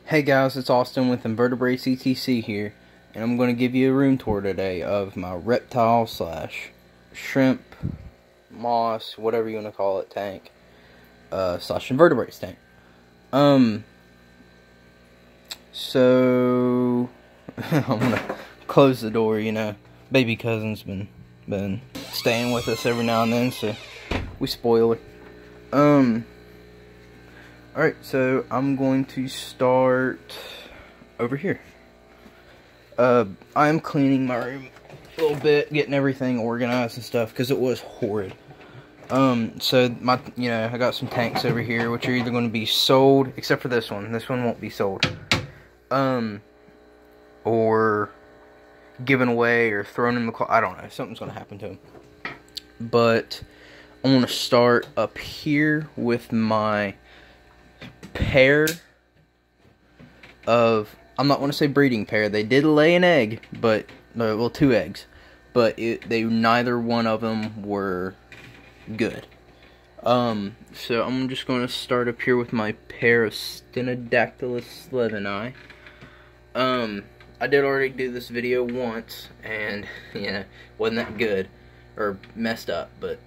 Hey guys, it's Austin with Invertebrates ETC here, and I'm going to give you a room tour today of my reptile slash shrimp, moss, whatever you want to call it, tank, slash invertebrates tank. So I'm going to close the door, baby cousin's been staying with us every now and then, so we spoil her. Alright, so I'm going to start over here. I'm cleaning my room a little bit, getting everything organized and stuff, because it was horrid. So I got some tanks over here, which are either going to be sold, except for this one. This one won't be sold. Or given away, or thrown in the closet. I don't know, something's going to happen to them. But I want to start up here with my pair of, I'm not going to say breeding pair, they did lay an egg, but, well, 2 eggs, but neither one of them were good. So I'm just going to start up here with my pair of Stenodactylus slevini. I did already do this video once, and, yeah, wasn't that good, or messed up, but,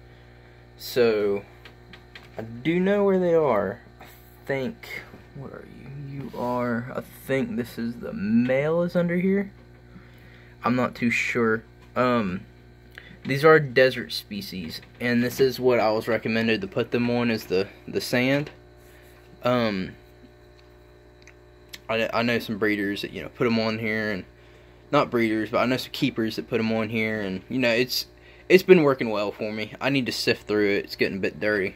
so, I do know where they are. Where are you? I think this is the male is under here. I'm not too sure. These are desert species, and this is what I was recommended to put them on, is the sand. I know some breeders that, put them on here, and not breeders, but I know some keepers that put them on here, and, it's been working well for me. I need to sift through it. It's getting a bit dirty.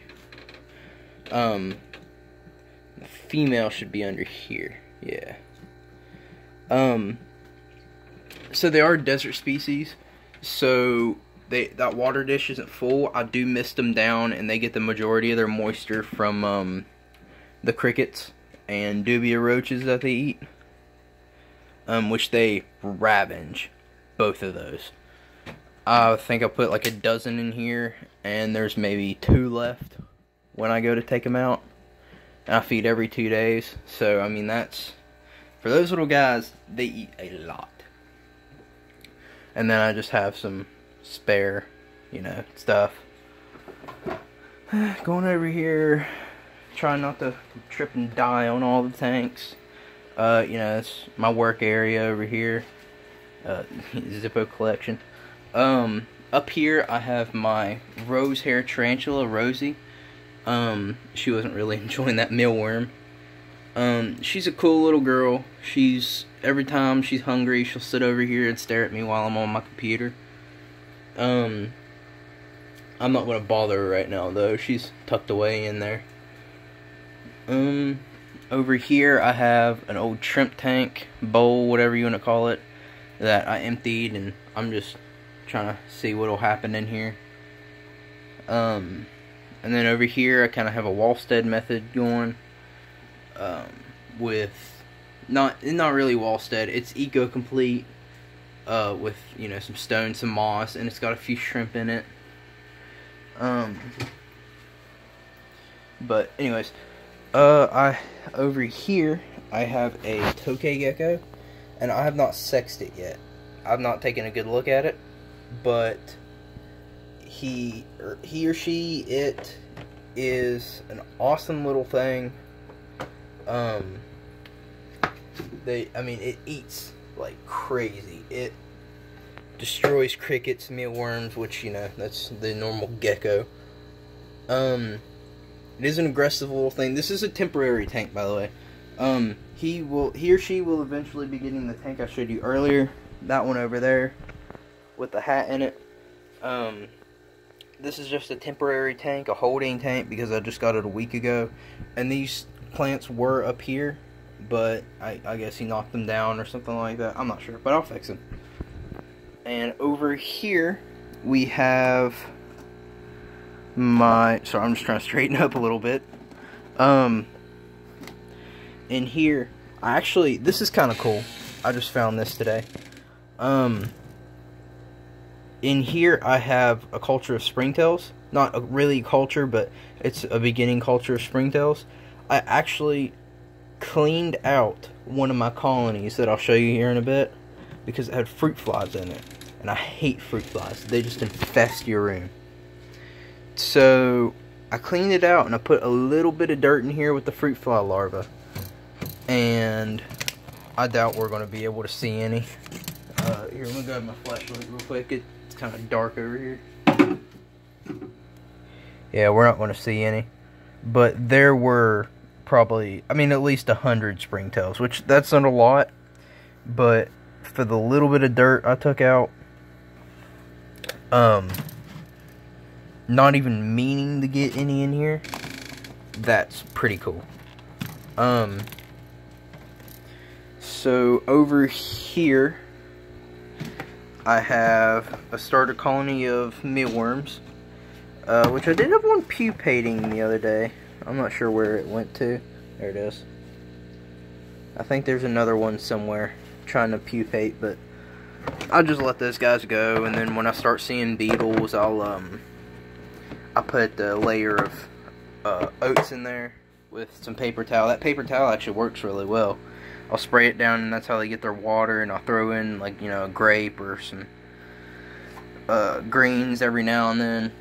The female should be under here. Yeah. So they are desert species. So that water dish isn't full. I do mist them down, and they get the majority of their moisture from the crickets and dubia roaches that they eat. Which they ravage, both of those. I think I put like a dozen in here, and there's maybe 2 left when I go to take them out. I feed every 2 days, so I mean, that's, for those little guys, they eat a lot. And then I just have some spare, stuff. Going over here, trying not to trip and die on all the tanks. It's my work area over here, Zippo collection. Up here I have my rose hair tarantula, Rosie. She wasn't really enjoying that mealworm. She's a cool little girl. Every time she's hungry, she'll sit over here and stare at me while I'm on my computer. I'm not going to bother her right now, though. She's tucked away in there. Over here, I have an old shrimp tank, bowl, whatever you want to call it, that I emptied, and I'm just trying to see what'll happen in here. And then over here, I kind of have a Wallstead method going, with, not really Wallstead, it's Eco-Complete, with, some stone, some moss, and it's got a few shrimp in it. But anyways, over here, I have a tokay gecko, and I have not sexed it yet. I've not taken a good look at it, but he or she, it is an awesome little thing. It eats like crazy. It destroys crickets, mealworms, which, that's the normal gecko. It is an aggressive little thing. This is a temporary tank, by the way. He or she will eventually be getting the tank I showed you earlier. That one over there with the hat in it. This is just a temporary tank, a holding tank, because I just got it a week ago. And these plants were up here, but I guess he knocked them down or something like that. I'm not sure, but I'll fix them. And over here, we have sorry, I'm just trying to straighten up a little bit. In here, this is kind of cool. I just found this today. In here, I have a culture of springtails. Not a really culture, but it's a beginning culture of springtails. I actually cleaned out one of my colonies that I'll show you here in a bit, because it had fruit flies in it. And I hate fruit flies. They just infest your room. So I cleaned it out and I put a little bit of dirt in here with the fruit fly larva. And I doubt we're going to be able to see any. Here, I'm going to grab my flashlight real quick. It's kind of dark over here. Yeah, we're not going to see any. But there were probably, I mean, at least 100 springtails, which that's not a lot. But for the little bit of dirt I took out, not even meaning to get any in here, that's pretty cool. So over here, I have a starter colony of mealworms, which I did have one pupating the other day. I'm not sure where it went to. There it is. I think there's another one somewhere trying to pupate, but I'll just let those guys go, and then when I start seeing beetles, I'll put a layer of oats in there with some paper towel. That paper towel actually works really well. I'll spray it down, and that's how they get their water, and I'll throw in, like, you know, a grape or some greens every now and then,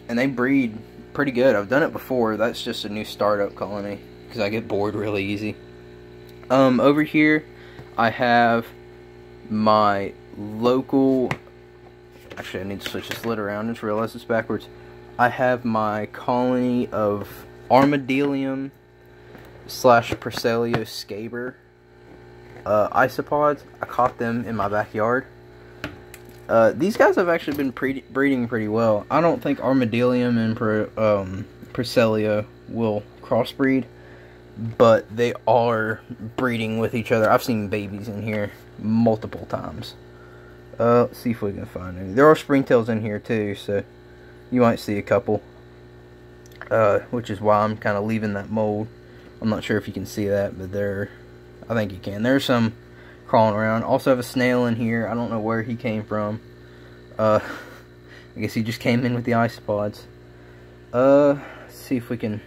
and they breed pretty good. I've done it before. That's just a new startup colony, because I get bored really easy. Over here, I have my local, actually I need to switch this lid around, I just realized it's backwards. I have my colony of Armadillium / Procelio scaber isopods. I caught them in my backyard. These guys have actually been breeding pretty well. I don't think Armadillium and Procelio will crossbreed, but they are breeding with each other. I've seen babies in here multiple times. Let's see if we can find any. There are springtails in here too, so you might see a couple. Which is why I'm kind of leaving that mold. I'm not sure if you can see that, but I think you can. There's some crawling around. Also have a snail in here. I don't know where he came from. I guess he just came in with the isopods. Let's see if we can.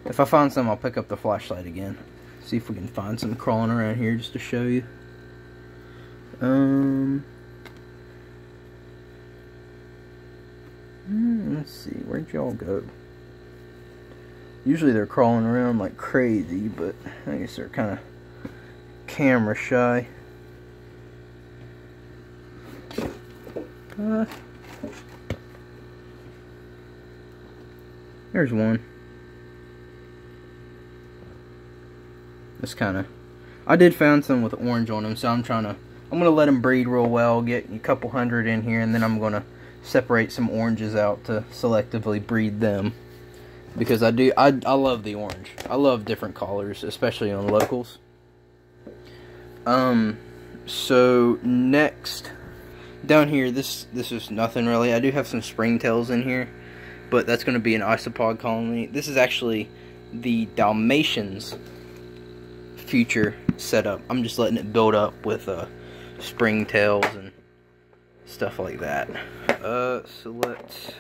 If I find some, I'll pick up the flashlight again. See if we can find some crawling around here just to show you. Let's see, where'd y'all go? Usually they're crawling around like crazy, but I guess they're kind of camera shy. There's one. It's kind of, I did find some with orange on them, so I'm gonna let them breed real well, get a couple hundred in here, and then I'm gonna separate some oranges out to selectively breed them, because I love the orange. I love different colors, especially on locals. So next, down here, this is nothing really. I do have some springtails in here, but that's going to be an isopod colony. This is actually the Dalmatians future setup. I'm just letting it build up with springtails and stuff like that. So let's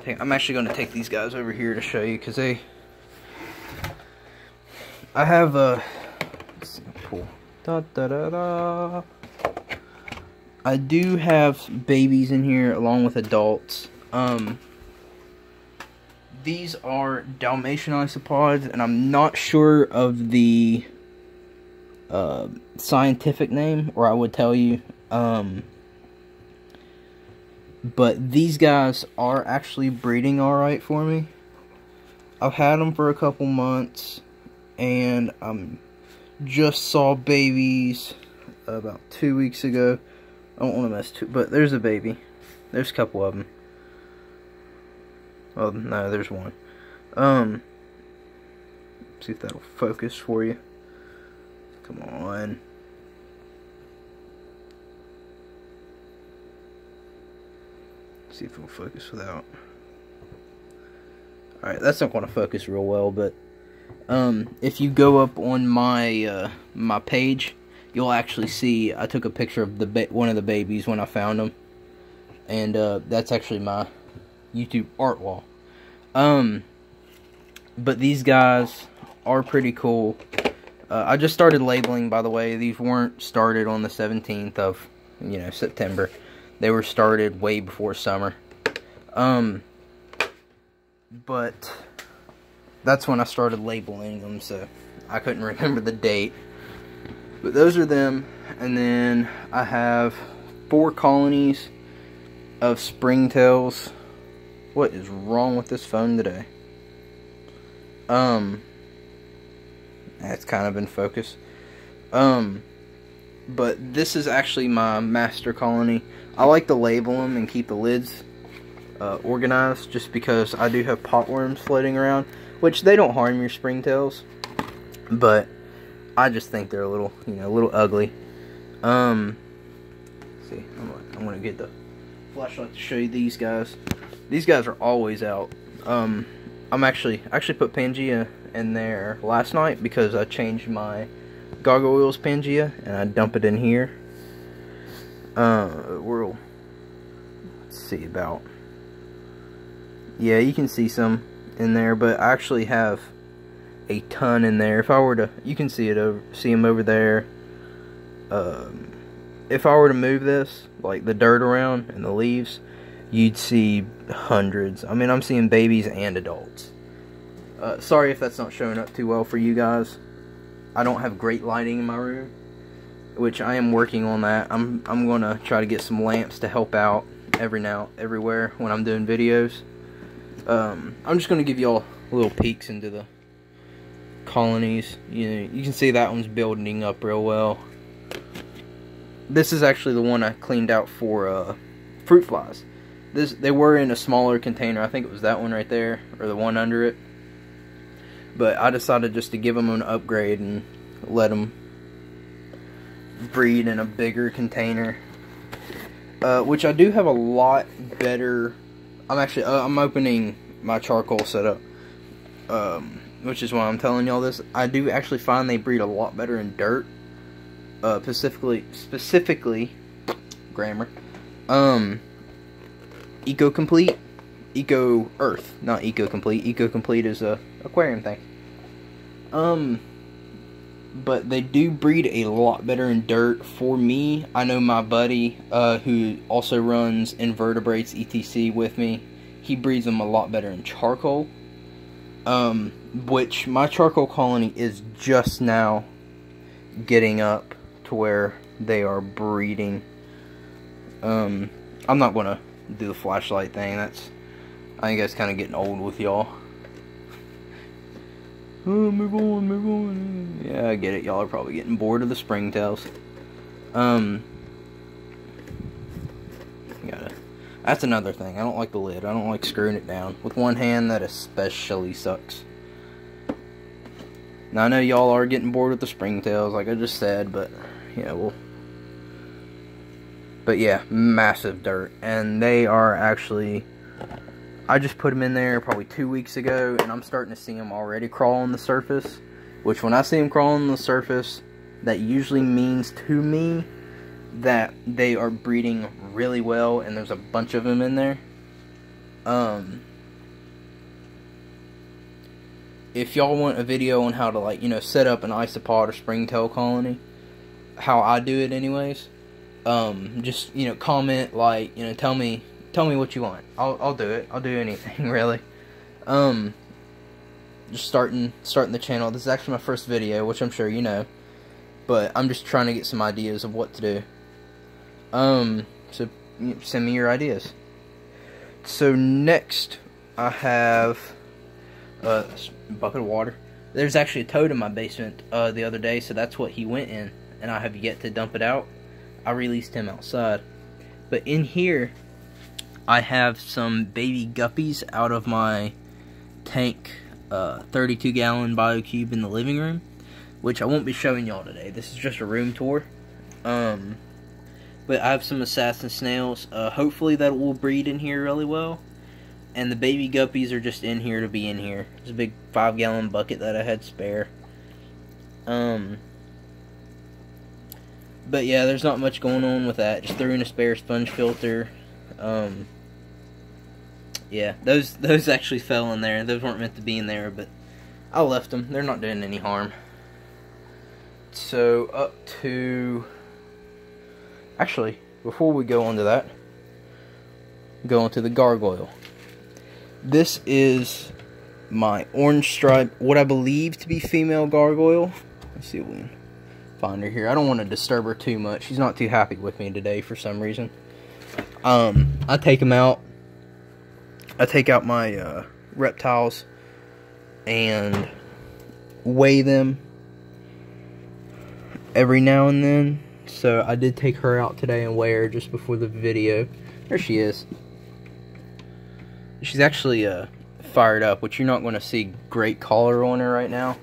I'm actually going to take these guys over here to show you, because I have a pull. I do have babies in here along with adults. These are Dalmatian isopods, and I'm not sure of the scientific name, or I would tell you. But these guys are actually breeding alright for me. I've had them for a couple months, and just saw babies about 2 weeks ago. I don't want to mess too, but there's a baby. There's a couple of them. Oh no, there's one. See if that'll focus for you. Come on. See if it'll focus without. Alright, that's not going to focus real well, but if you go up on my my page, you'll actually see I took a picture of one of the babies when I found them, and that's actually my YouTube art wall. But these guys are pretty cool. I just started labeling, by the way. These weren't started on the 17th of, September. They were started way before summer. But that's when I started labeling them, so I couldn't remember the date. But those are them. And then I have 4 colonies of springtails. What is wrong with this phone today? That's kind of in focus. But this is actually my master colony. I like to label them and keep the lids organized, just because I do have potworms floating around, which they don't harm your springtails, but I just think they're a little, a little ugly. Let's see, I'm gonna get the flashlight to show you these guys. These guys are always out. I actually put Pangea in there last night because I changed my Gargoyles Pangea and I dump it in here. Let's see about. Yeah, you can see some in there, but I actually have a ton in there. If I were to, you can see them over there. If I were to move this, like the dirt around and the leaves, you'd see hundreds. I mean, I'm seeing babies and adults. Sorry if that's not showing up too well for you guys. I don't have great lighting in my room, which I am working on that. I'm gonna try to get some lamps to help out everywhere when I'm doing videos. I'm just gonna give y'all little peeks into the colonies. You can see that one's building up real well. This is actually the one I cleaned out for fruit flies. They were in a smaller container. I think it was that one right there, or the one under it. But I decided just to give them an upgrade and let them breed in a bigger container. Which I do have a lot better. I'm opening my charcoal setup, which is why I'm telling y'all this. I do actually find they breed a lot better in dirt. Specifically, grammar. Eco-Complete, Eco-Earth, not Eco-Complete. Eco-Complete is a aquarium thing. But they do breed a lot better in dirt. For me, I know my buddy, who also runs Invertebrates ETC with me, he breeds them a lot better in charcoal. Which my charcoal colony is just now getting up to where they are breeding. I'm not gonna do the flashlight thing. I think that's kind of getting old with y'all. Oh, move on. Yeah, I get it. Y'all are probably getting bored of the springtails. That's another thing. I don't like the lid. I don't like screwing it down. With one hand, that especially sucks. Now, I know y'all are getting bored with the springtails, like I just said, but, yeah, But yeah, massive dirt. And they are actually, I just put them in there probably 2 weeks ago, and I'm starting to see them already crawl on the surface. Which, when I see them crawl on the surface, that usually means to me that they are breeding really well, and there's a bunch of them in there. If y'all want a video on how to, set up an isopod or springtail colony, how I do it anyways, just, comment, tell me what you want. I'll do it. I'll do anything, really. Just starting the channel. This is actually my first video, which I'm sure you know, but I'm just trying to get some ideas of what to do. So send me your ideas. So next, I have a bucket of water. There's actually a toad in my basement the other day, so that's what he went in, and I have yet to dump it out. I released him outside. But in here, I have some baby guppies out of my tank 32-gallon BioCube in the living room, which I won't be showing y'all today. This is just a room tour. But I have some assassin snails. Hopefully that will breed in here really well. And the baby guppies are just in here to be in here. There's a big 5-gallon bucket that I had spare. But yeah, there's not much going on with that. Just threw in a spare sponge filter. Yeah, those actually fell in there. Those weren't meant to be in there, but I left them. They're not doing any harm. So up to, actually, before we go on to that, go on to the gargoyle. This is my orange stripe, what I believe to be female gargoyle. Let's see if we can find her here. I don't want to disturb her too much. She's not too happy with me today for some reason. I take them out. I take out my reptiles and weigh them every now and then. So I did take her out today and weigh her just before the video. There she is. She's actually fired up, which you're not going to see great color on her right now,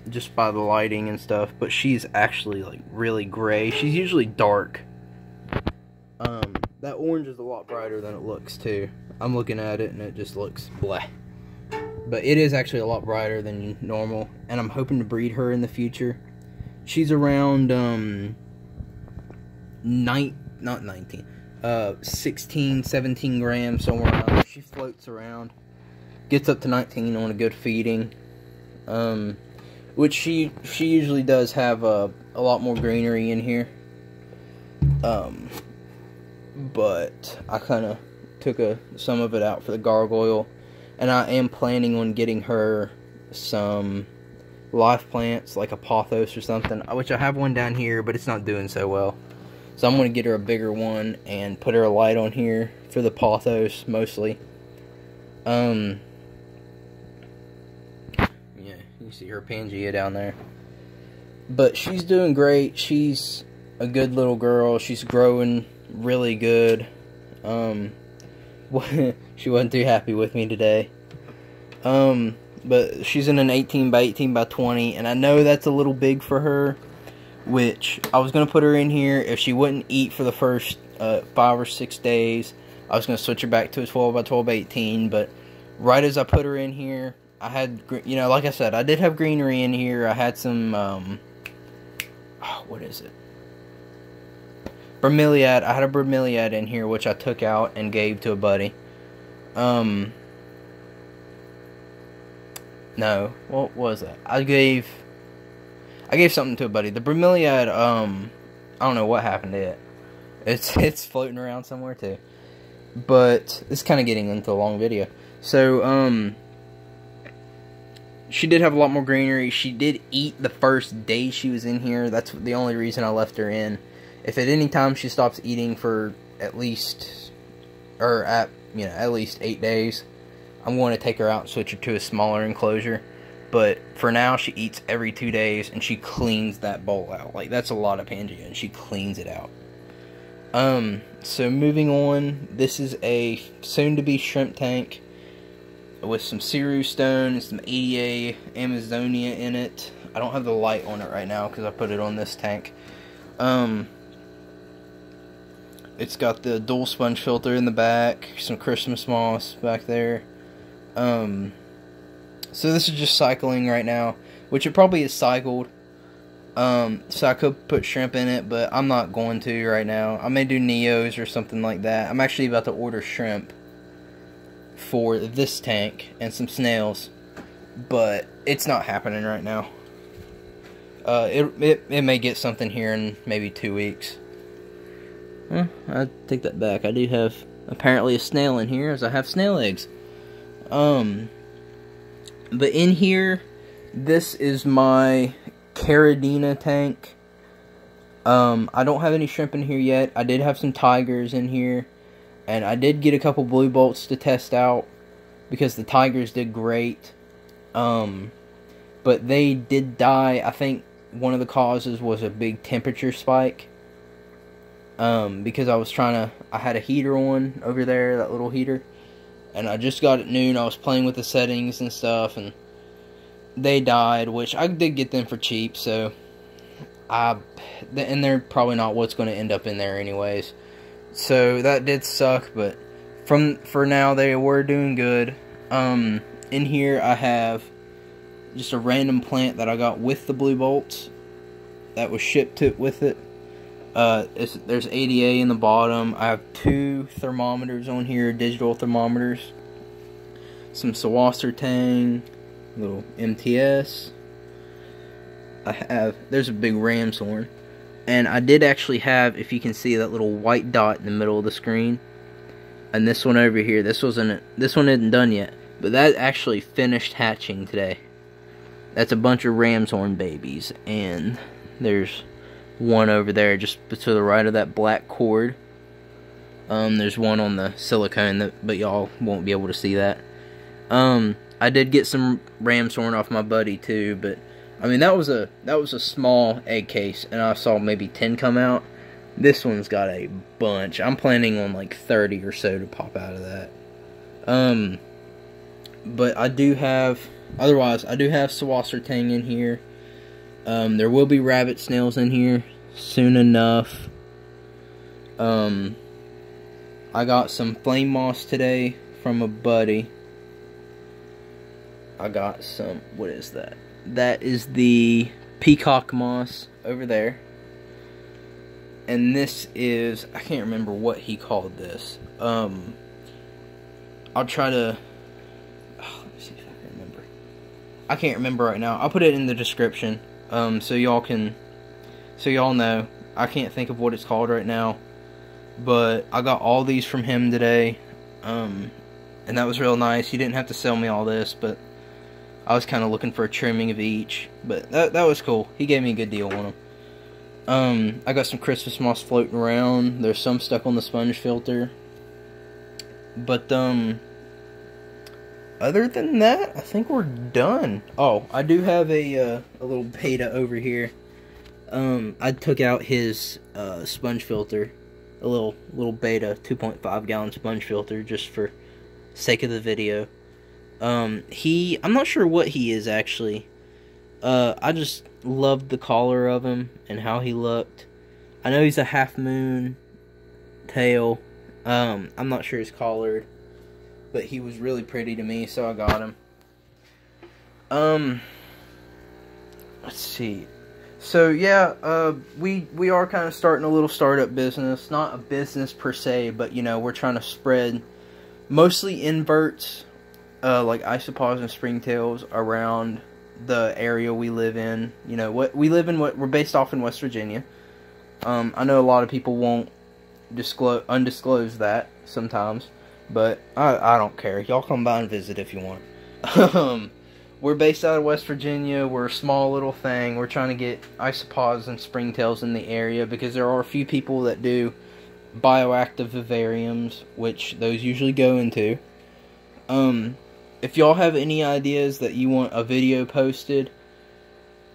just by the lighting and stuff. But she's actually like really gray. She's usually dark. That orange is a lot brighter than it looks too. I'm looking at it and it just looks blah. But it is actually a lot brighter than normal, and I'm hoping to breed her in the future. She's around 16, 17 grams, somewhere around there. She floats around, gets up to 19 on a good feeding, which she usually does have a lot more greenery in here. But I kind of took some of it out for the gargoyle, and I am planning on getting her some live plants like a pothos or something, which I have one down here, but it's not doing so well. So I'm going to get her a bigger one and put her a light on here for the pothos mostly. Yeah, you see her Pangea down there. But she's doing great. She's a good little girl. She's growing really good. She wasn't too happy with me today. But she's in an 18 by 18 by 20, and I know that's a little big for her, which I was going to put her in here. If she wouldn't eat for the first 5 or 6 days, I was going to switch her back to a 12 by 12 by 18, but right as I put her in here, I had, you know, like I said, I did have greenery in here. I had some, what is it? Bromeliad. I had a bromeliad in here, which I took out and gave to a buddy. No, what was that? I gave something to a buddy. The bromeliad, I don't know what happened to it. It's floating around somewhere too. But it's kind of getting into a long video. So, she did have a lot more greenery. She did eat the first day she was in here. That's the only reason I left her in. If at any time she stops eating for at least 8 days, I'm going to take her out and switch her to a smaller enclosure. But for now, she eats every 2 days, and she cleans that bowl out. Like, that's a lot of Pangea, and she cleans it out. So moving on, this is a soon-to-be shrimp tank with some Ceru stone and some ADA Amazonia in it. I don't have the light on it right now because I put it on this tank. It's got the dual sponge filter in the back, some Christmas moss back there. So this is just cycling right now, which it probably is cycled. So I could put shrimp in it, but I'm not going to right now. I may do Neos or something like that. I'm actually about to order shrimp for this tank and some snails, but it's not happening right now. It may get something here in maybe 2 weeks. I take that back. I do have apparently a snail in here, as I have snail eggs. But in here, this is my Caridina tank. I don't have any shrimp in here yet. I did have some tigers in here, and I did get a couple blue bolts to test out because the tigers did great. But they did die. I think one of the causes was a big temperature spike. Because I had a heater on over there, that little heater, and I just got it at noon. I was playing with the settings and stuff, and they died, which I did get them for cheap, so and they're probably not what's going to end up in there anyways. So that did suck, but for now they were doing good. In here I have just a random plant that I got with the blue bolts that was shipped with it. There's ADA in the bottom. I have 2 thermometers on here, digital thermometers. Some Sawasser Tang, little MTS. there's a big ram's horn. And I did actually have, if you can see that little white dot in the middle of the screen. And this one over here, this one isn't done yet. But that actually finished hatching today. That's a bunch of ram's horn babies. And there's one over there just to the right of that black cord. There's one on the silicone, but y'all won't be able to see that. I did get some ram's horn off my buddy too, but I mean that was a small egg case, and I saw maybe 10 come out. This one's got a bunch. I'm planning on like 30 or so to pop out of that. But I do have Sawassertang in here. There will be rabbit snails in here soon enough. I got some flame moss today from a buddy. I got some, what is that? That is the peacock moss over there. And this is, I can't remember what he called this. I'll try to, let me see if I can remember. I can't remember right now. I'll put it in the description, so y'all know. I can't think of what it's called right now. But I got all these from him today, and that was real nice. He didn't have to sell me all this, but I was kind of looking for a trimming of each. But that was cool. He gave me a good deal on them. I got some Christmas moss floating around. There's some stuck on the sponge filter. But other than that, I think we're done. Oh, I do have a little beta over here. I took out his sponge filter. A little beta 2.5 gallon sponge filter just for sake of the video. I'm not sure what he is actually. I just loved the collar of him and how he looked. I know he's a half moon tail. I'm not sure he's collared, but he was really pretty to me, so I got him. Let's see. So yeah, we are kind of starting a little startup business. Not a business per se, but you know, we're trying to spread mostly inverts, like isopods and springtails around the area we live in. You know, we're based off in West Virginia. I know a lot of people won't undisclose that sometimes, but I don't care. Y'all come by and visit if you want. We're based out of West Virginia. We're a small little thing. We're trying to get isopods and springtails in the area because there are a few people that do bioactive vivariums, which those usually go into. If y'all have any ideas that you want a video posted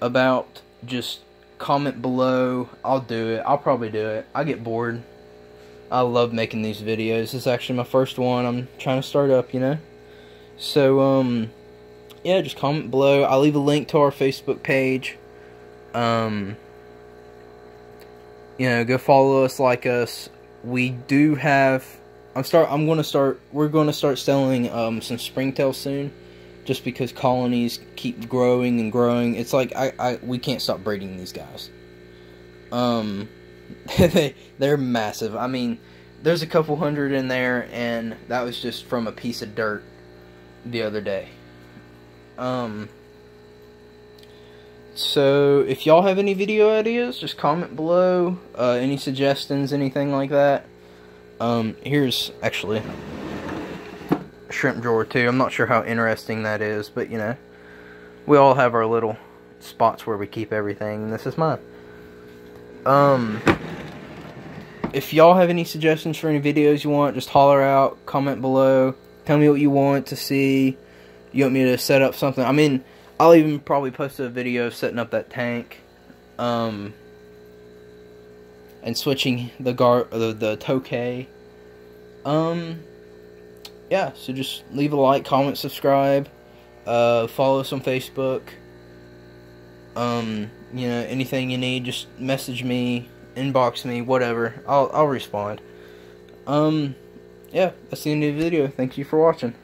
about, just comment below. I'll do it. I'll probably do it. I get bored. I love making these videos. This is actually my first one. I'm trying to start up, you know. So, yeah, just comment below. I'll leave a link to our Facebook page. You know, go follow us, like us. We do have, we're going to start selling some springtails soon, just because colonies keep growing and growing. It's like we can't stop breeding these guys. They're massive. I mean, there's a couple hundred in there, and that was just from a piece of dirt the other day. So if y'all have any video ideas, just comment below. Any suggestions, anything like that. Here's actually a shrimp drawer too. I'm not sure how interesting that is, but you know, we all have our little spots where we keep everything, and this is mine. If y'all have any suggestions for any videos you want, just holler out, comment below, tell me what you want to see. You want me to set up something? I mean, I'll even probably post a video of setting up that tank, and switching the tokay. Yeah, so just leave a like, comment, subscribe, follow us on Facebook. You know, anything you need, just message me, inbox me, whatever. I'll respond. Yeah, that's the end of the video. Thank you for watching.